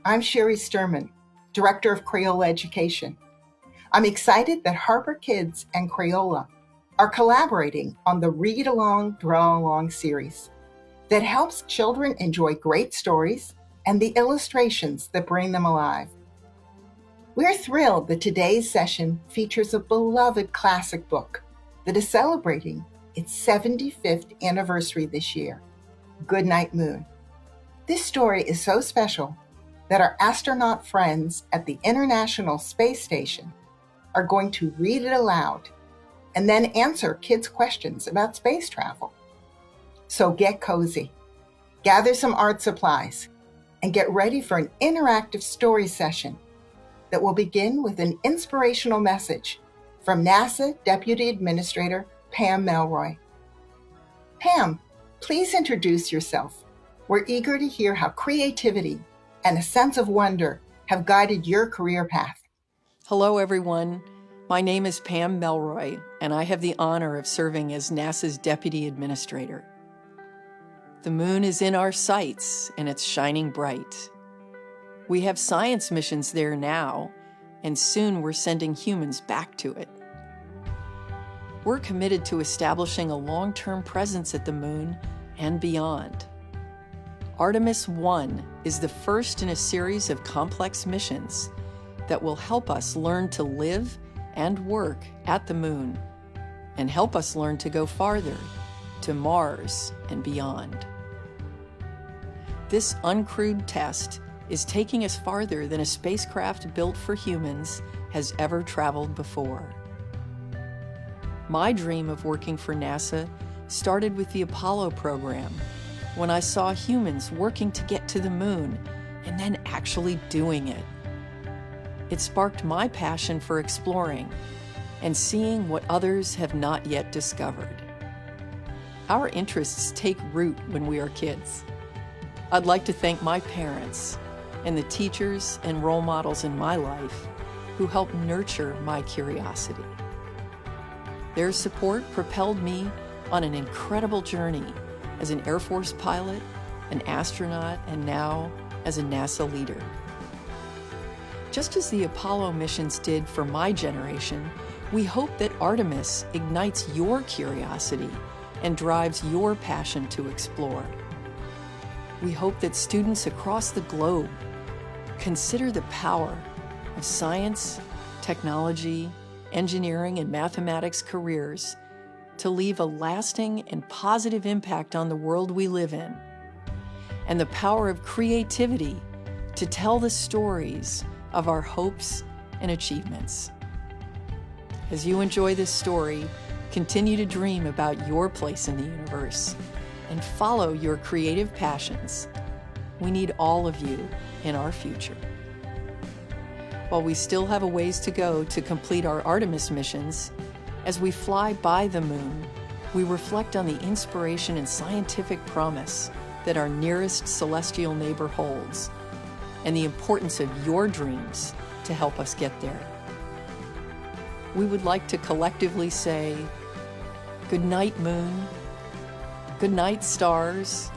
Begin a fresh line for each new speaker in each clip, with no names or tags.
I'm Sherry Sturman, Director of Crayola Education. I'm excited that Harper Kids and Crayola are collaborating on the Read Along, Draw Along series that helps children enjoy great stories and the illustrations that bring them alive. We're thrilled that today's session features a beloved classic book that is celebrating its 75th anniversary this year, Goodnight Moon. This story is so special that our astronaut friends at the International SpaceStation are going to read it aloud and then answer kids' questions about space travel. So get cozy, gather some art supplies, and get ready for an interactive story session that will begin with an inspirational message from NASA Deputy Administrator Pam Melroy. Pam, please introduce yourself. We're eager to hear how creativity and a sense of wonder have guided your career path.
Hello, everyone. My name is Pam Melroy, and I have the honor of serving as NASA's Deputy Administrator. The moon is in our sights, and it's shining bright. We have science missions there now, and soon we're sending humans back to it. We're committed to establishing a long-term presence at the moon and beyond. Artemis 1 is the first in a series of complex missions that will help us learn to live and work at the moon and help us learn to go farther, to Mars and beyond. This uncrewed test is taking us farther than a spacecraft built for humans has ever traveled before. My dream of working for NASA started with the Apollo program, when I saw humans working to get to the moon and then actually doing it. It sparked my passion for exploring and seeing what others have not yet discovered. Our interests take root when we are kids. I'd like to thank my parents and the teachers and role models in my life who helped nurture my curiosity. Their support propelled me on an incredible journey as an Air Force pilot, an astronaut, and now as a NASA leader. Just as the Apollo missions did for my generation, we hope that Artemis ignites your curiosity and drives your passion to explore. We hope that students across the globe consider the power of science, technology, engineering, and mathematics careers to leave a lasting and positive impact on the world we live in, and the power of creativity to tell the stories of our hopes and achievements. As you enjoy this story, continue to dream about your place in the universe and follow your creative passions. We need all of you in our future. While we still have a ways to go to complete our Artemis missions, as we fly by the moon, we reflect on the inspiration and scientific promise that our nearest celestial neighbor holds, and the importance of your dreams to help us get there. We would like to collectively say, good night, moon. Good night, stars.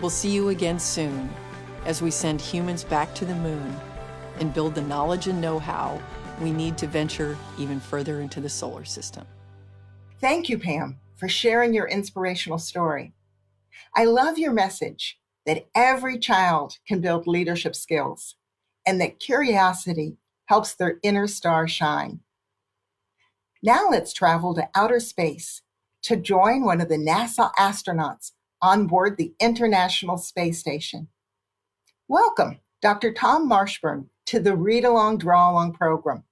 We'll see you again soon as we send humans back to the moon and build the knowledge and know-how we need to venture even further into the solar system.
Thank you, Pam, for sharing your inspirational story. I love your message that every child can build leadership skills and that curiosity helps their inner star shine. Now let's travel to outer space to join one of the NASA astronauts on board the International SpaceStation. Welcome, Dr. Tom Marshburn, to the Read Along, Draw Along program.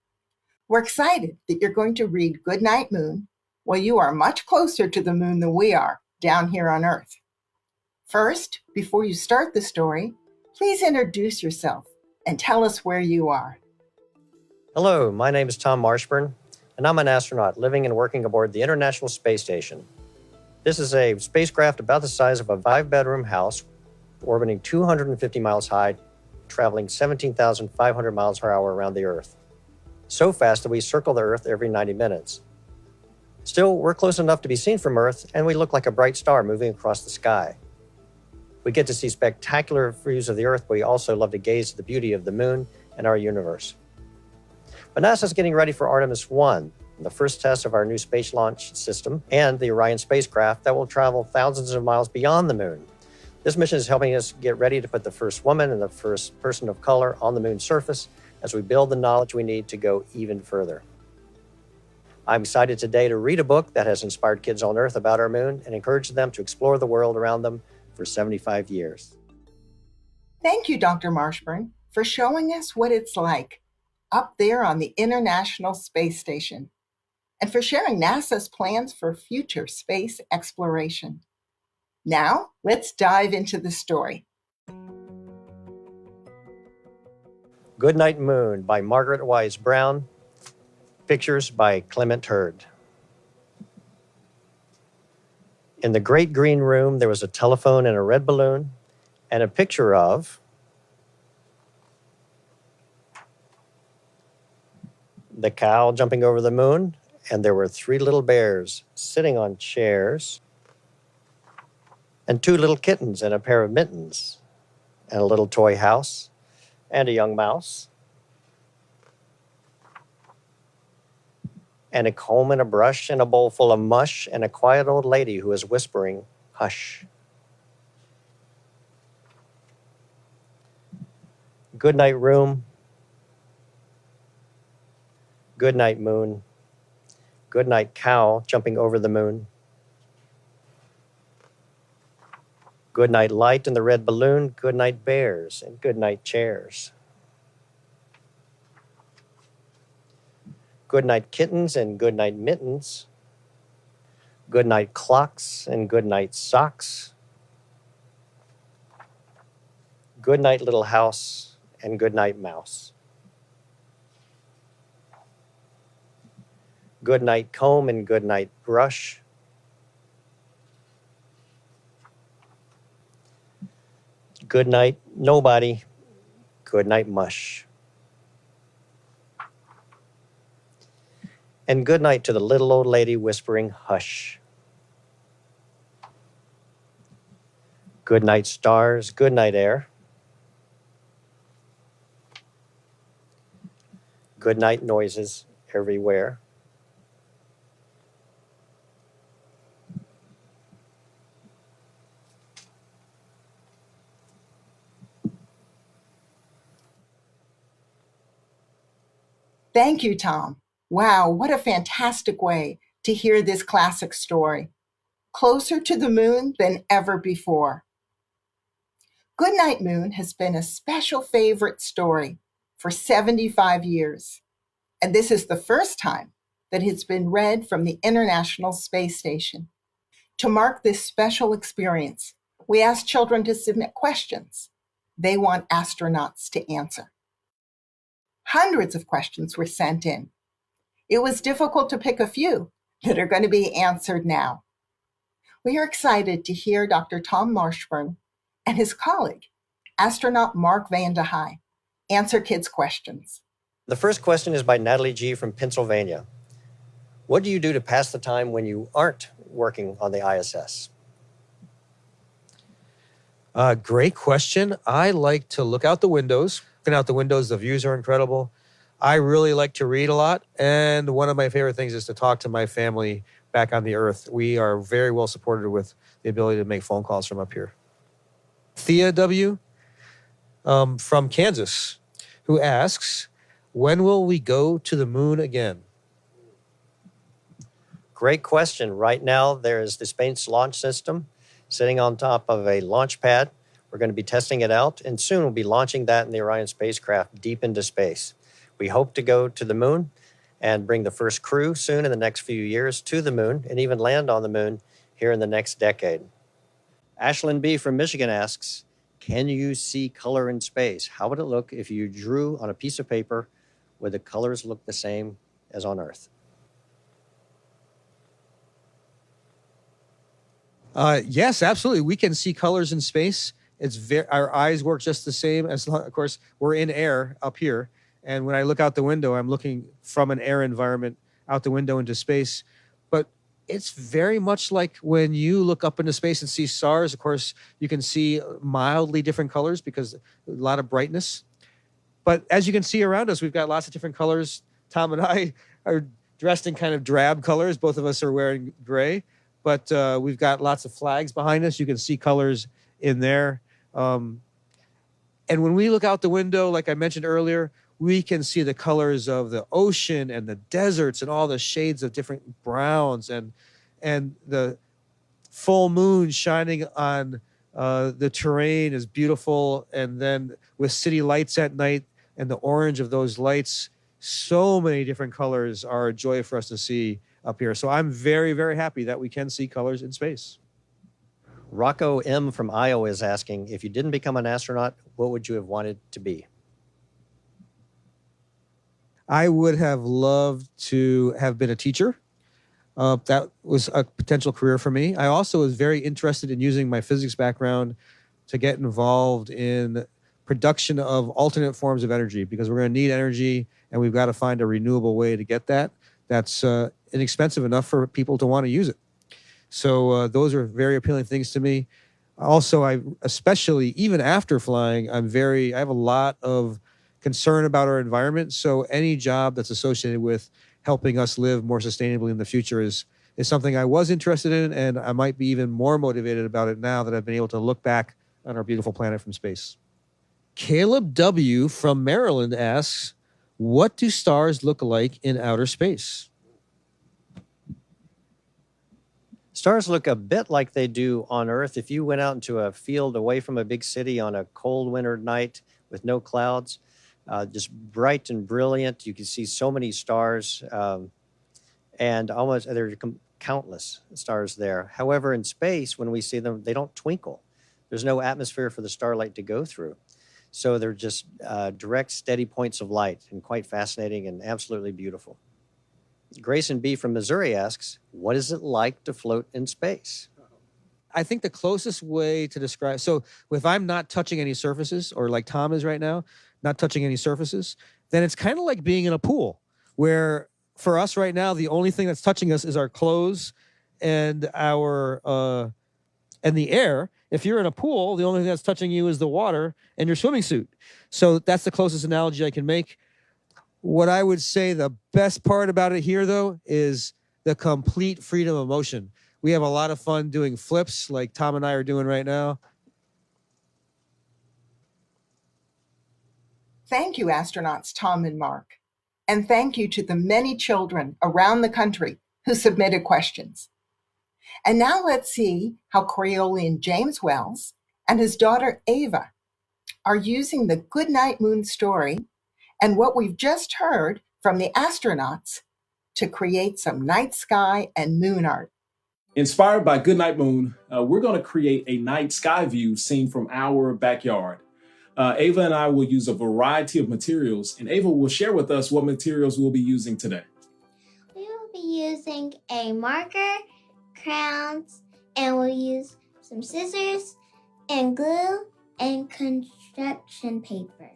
We're excited that you're going to read Goodnight Moon while you are much closer to the moon than we are down here on Earth. First, before you start the story, please introduce yourself and tell us where you are.
Hello, my name is Tom Marshburn, and I'm an astronaut living and working aboard the International Space Station. This is a spacecraft about the size of a 5-bedroom house, orbiting 250 miles high, traveling 17,500 miles per hour around the Earth. So fast that we circle the Earth every 90 minutes. Still, we're close enough to be seen from Earth, and we look like a bright star moving across the sky. We get to see spectacular views of the Earth, but we also love to gaze at the beauty of the moon and our universe. But NASA's getting ready for Artemis 1, the first test of our new space launch system and the Orion spacecraft that will travel thousands of miles beyond the moon. This mission is helping us get ready to put the first woman and the first person of color on the moon's surface as we build the knowledge we need to go even further. I'm excited today to read a book that has inspired kids on Earth about our moon and encouraged them to explore the world around them for 75 years.
Thank you, Dr. Marshburn, for showing us what it's like up there on the International Space Station, and for sharing NASA's plans for future space exploration. Now, let's dive into the story.
Goodnight Moon by Margaret Wise Brown. Pictures by Clement Hurd. In the great green room, there was a telephone and a red balloon and a picture of the cow jumping over the moon, and there were 3 little bears sitting on chairs, and 2 little kittens and a pair of mittens, and a little toy house, and a young mouse, and a comb and a brush and a bowl full of mush, and a quiet old lady who was whispering, "Hush." Goodnight room. Goodnight moon. Goodnight cow jumping over the moon. Goodnight light in the red balloon. Goodnight bears and goodnight chairs. Goodnight kittens and goodnight mittens. Goodnight clocks and goodnight socks. Goodnight little house and goodnight mouse. Goodnight comb and goodnight brush. Goodnight nobody. Goodnight mush. And good night to the little old lady whispering, "Hush." Good night, stars. Good night, air. Good night, noises everywhere.
Thank you, Tom. Wow, what a fantastic way to hear this classic story. Closer to the moon than ever before. Goodnight Moon has been a special favorite story for 75 years, and this is the first time that it's been read from the International Space Station. To mark this special experience, we asked children to submit questions they want astronauts to answer. Hundreds of questions were sent in. It was difficult to pick a few that are going to be answered now. We are excited to hear Dr. Tom Marshburn and his colleague, astronaut Mark Vande, answer kids' questions.
The first question is by Natalie G. from Pennsylvania. What do you do to pass the time when you aren't working on the ISS?
Great question. I like to look out the windows. Looking out the windows, the views are incredible. I really like to read a lot, and one of my favorite things is to talk to my family back on the Earth. We are very well supported with the ability to make phone calls from up here. Thea W. From Kansas, who asks, when will we go to the moon again?
Great question. Right now, there is the Space Launch System sitting on top of a launch pad. We're going to be testing it out, and soon we'll be launching that in the Orion spacecraft deep into space. We hope to go to the moon and bring the first crew soon in the next few years to the moon and even land on the moon here in the next decade. Ashlyn B. from Michigan asks, can you see color in space? How would it look if you drew on a piece of paper? Would the colors look the same as on Earth?
Yes, absolutely. We can see colors in space. Our eyes work just the same. Of course, we're in air up here. And when I look out the window, I'm looking from an air environment out the window into space. But it's very much like when you look up into space and see stars. Of course, you can see mildly different colors because a lot of brightness. But as you can see around us, we've got lots of different colors. Tom and I are dressed in kind of drab colors. Both of us are wearing gray, but we've got lots of flags behind us. You can see colors in there. And when we look out the window, like I mentioned earlier, we can see the colors of the ocean and the deserts and all the shades of different browns, and the full moon shining on the terrain is beautiful. And then with city lights at night and the orange of those lights, so many different colors are a joy for us to see up here. So I'm very, very happy that we can see colors in space.
Rocco M. from Iowa is asking, if you didn't become an astronaut, what would you have wanted to be?
I would have loved to have been a teacher. That was a potential career for me. I also was very interested in using my physics background to get involved in production of alternate forms of energy, because we're going to need energy and we've got to find a renewable way to get that. That's inexpensive enough for people to want to use it. So those are very appealing things to me. Also, I especially, even after flying, I have a lot of concern about our environment. So any job that's associated with helping us live more sustainably in the future is something I was interested in, and I might be even more motivated about it now that I've been able to look back on our beautiful planet from space. Caleb W. from Maryland asks, what do stars look like in outer space?
Stars look a bit like they do on Earth. If you went out into a field away from a big city on a cold winter night with no clouds, just bright and brilliant, you can see so many stars, and almost there are countless stars there. However, in space, when we see them, they don't twinkle. There's no atmosphere for the starlight to go through. So they're just direct, steady points of light, and quite fascinating and absolutely beautiful. Grayson B. from Missouri asks, what is it like to float in space?
I think the closest way to describe, so if I'm not touching any surfaces, or like Tom is right now, not touching any surfaces, then it's kind of like being in a pool, where for us right now, the only thing that's touching us is our clothes and our and the air. If you're in a pool, the only thing that's touching you is the water and your swimming suit. So that's the closest analogy I can make. What I would say the best part about it here, though, is the complete freedom of motion. We have a lot of fun doing flips like Tom and I are doing right now.
Thank you, astronauts Tom and Mark. And thank you to the many children around the country who submitted questions. And now let's see how Crayolian James Wells and his daughter Ava are using the Goodnight Moon story and what we've just heard from the astronauts to create some night sky and moon art.
Inspired by Goodnight Moon, we're going to create a night sky view seen from our backyard. Ava and I will use a variety of materials, and Ava will share with us what materials we'll be using today.
We will be using a marker, crayons, and we'll use some scissors and glue and construction paper.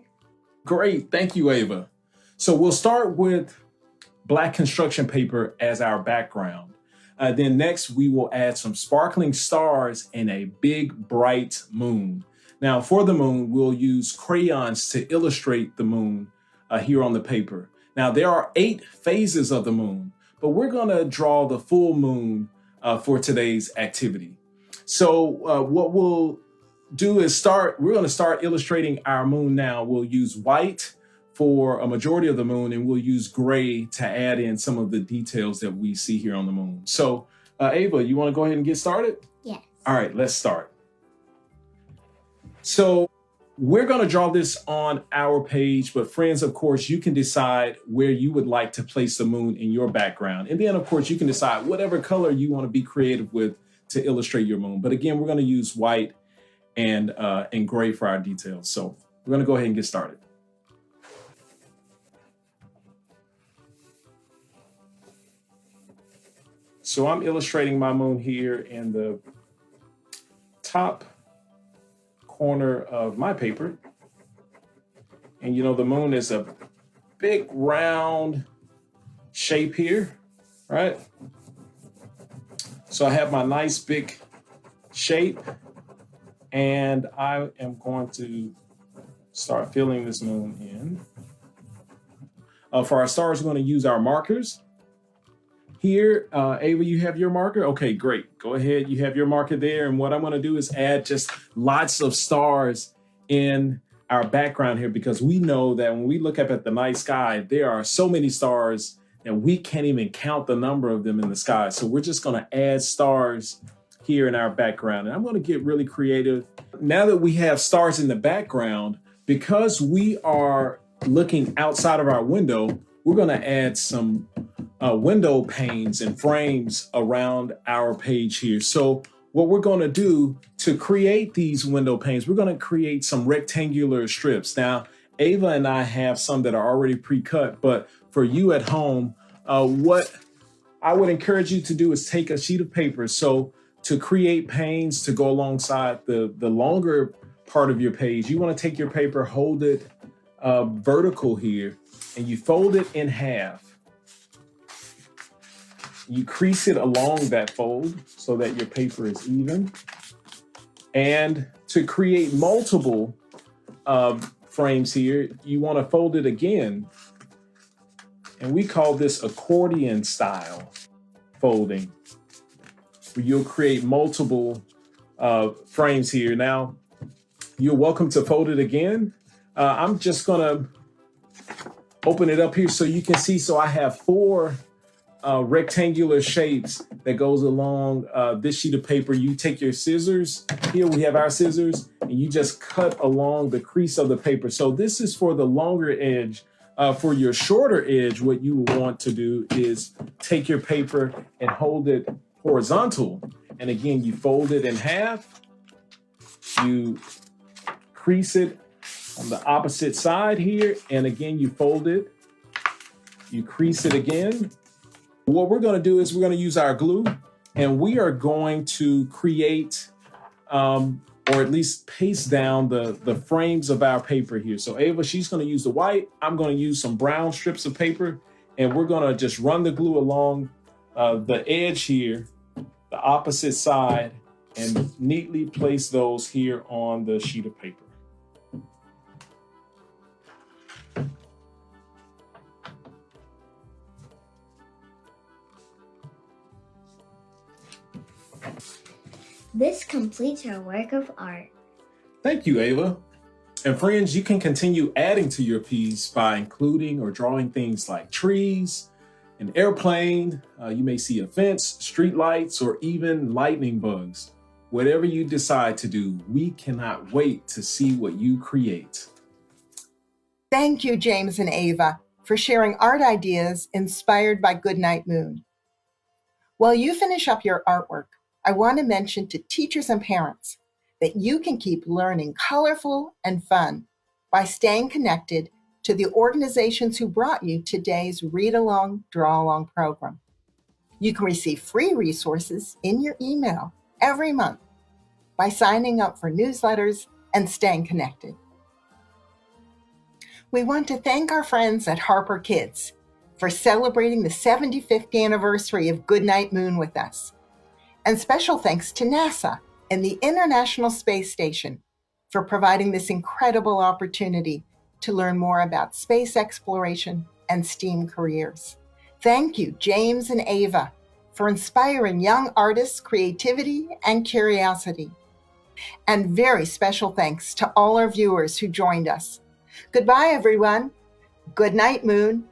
Great, thank you, Ava. So we'll start with black construction paper as our background. Then next, we will add some sparkling stars and a big, bright moon. Now, for the moon, we'll use crayons to illustrate the moon here on the paper. Now, there are 8 phases of the moon, but we're going to draw the full moon for today's activity. So what we'll do is we're going to start illustrating our moon now. We'll use white for a majority of the moon, and we'll use gray to add in some of the details that we see here on the moon. So Ava, you want to go ahead and get started?
Yes.
All right, let's start. So we're going to draw this on our page, but friends, of course, you can decide where you would like to place the moon in your background. And then, of course, you can decide whatever color you want to be creative with to illustrate your moon. But again, we're going to use white and gray for our details. So we're going to go ahead and get started. So I'm illustrating my moon here in the top corner of my paper. And you know, the moon is a big round shape here, right? So I have my nice big shape, and I am going to start filling this moon in. For our stars, we're going to use our markers. Here, Ava, you have your marker? Okay, great. Go ahead, you have your marker there. And what I'm going to do is add just lots of stars in our background here, because we know that when we look up at the night sky, there are so many stars and we can't even count the number of them in the sky. So we're just going to add stars here in our background. And I'm going to get really creative. Now that we have stars in the background, because we are looking outside of our window, we're going to add some window panes and frames around our page here. So what we're going to do to create these window panes, we're going to create some rectangular strips. Now, Ava and I have some that are already pre-cut, but for you at home, what I would encourage you to do is take a sheet of paper. So to create panes to go alongside the longer part of your page, you want to take your paper, hold it vertical here, and you fold it in half. You crease it along that fold so that your paper is even. And to create multiple frames here, you want to fold it again. And we call this accordion style folding, where you'll create multiple frames here. Now, you're welcome to fold it again. I'm just gonna open it up here so you can see. So I have 4 rectangular shapes that goes along this sheet of paper. You take your scissors, here we have our scissors, and you just cut along the crease of the paper. So this is for the longer edge. For your shorter edge, what you want to do is take your paper and hold it horizontal. And again, you fold it in half, you crease it on the opposite side here, and again, you fold it, you crease it again. What we're going to do is we're going to use our glue, and we are going to create or at least paste down the frames of our paper here. So Ava, she's going to use the white. I'm going to use some brown strips of paper, and we're going to just run the glue along the edge here, the opposite side, and neatly place those here on the sheet of paper.
This completes our work of art.
Thank you, Ava. And friends, you can continue adding to your piece by including or drawing things like trees, an airplane, you may see a fence, street lights, or even lightning bugs. Whatever you decide to do, we cannot wait to see what you create.
Thank you, James and Ava, for sharing art ideas inspired by Goodnight Moon. While you finish up your artwork, I want to mention to teachers and parents that you can keep learning colorful and fun by staying connected to the organizations who brought you today's Read Along, Draw Along program. You can receive free resources in your email every month by signing up for newsletters and staying connected. We want to thank our friends at Harper Kids for celebrating the 75th anniversary of Goodnight Moon with us. And special thanks to NASA and the International SpaceStation for providing this incredible opportunity to learn more about space exploration and STEAM careers. Thank you, James and Ava, for inspiring young artists' creativity and curiosity. And very special thanks to all our viewers who joined us. Goodbye, everyone. Good night, Moon.